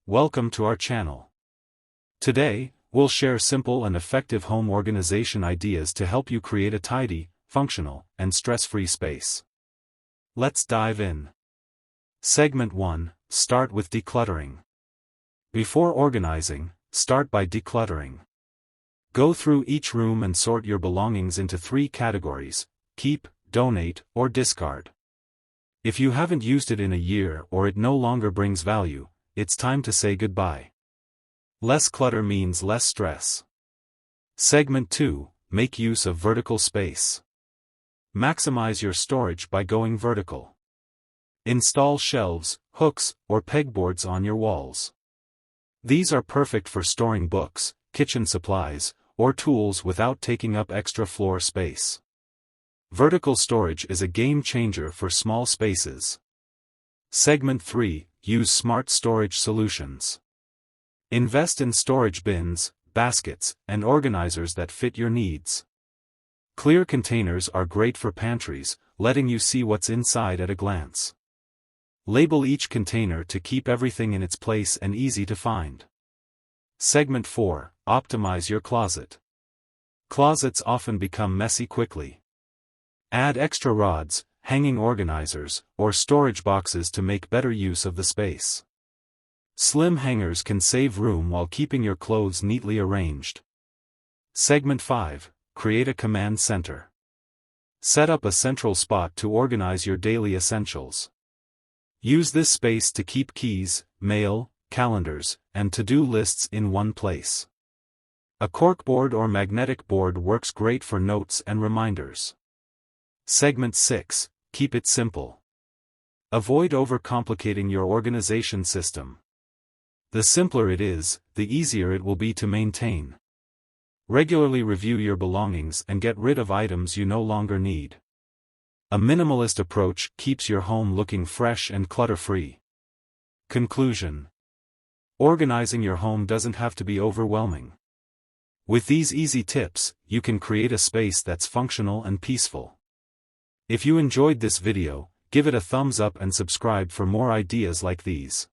Welcome to our channel. Today, we'll share simple and effective home organization ideas to help you create a tidy, functional, and stress-free space. Let's dive in. Segment 1, Start with decluttering. Before organizing, start by decluttering. Go through each room and sort your belongings into 3 categories: keep, donate, or discard. If you haven't used it in a year or it no longer brings value, it's time to say goodbye. Less clutter means less stress. Segment 2, Make use of vertical space. Maximize your storage by going vertical. Install shelves, hooks, or pegboards on your walls. These are perfect for storing books, kitchen supplies, or tools without taking up extra floor space. Vertical storage is a game changer for small spaces. Segment 3, Use smart storage solutions. Invest in storage bins, baskets, and organizers that fit your needs. Clear containers are great for pantries, letting you see what's inside at a glance. Label each container to keep everything in its place and easy to find. Segment 4, Optimize your closet. Closets often become messy quickly. Add extra rods, hanging organizers, or storage boxes to make better use of the space. Slim hangers can save room while keeping your clothes neatly arranged. Segment 5, Create a command center. Set up a central spot to organize your daily essentials. Use this space to keep keys, mail, calendars, and to-do lists in one place. A corkboard or magnetic board works great for notes and reminders. Segment 6, Keep it simple. Avoid overcomplicating your organization system. The simpler it is, the easier it will be to maintain. Regularly review your belongings and get rid of items you no longer need. A minimalist approach keeps your home looking fresh and clutter-free. Conclusion: organizing your home doesn't have to be overwhelming. With these easy tips, you can create a space that's functional and peaceful. If you enjoyed this video, give it a thumbs up and subscribe for more ideas like these.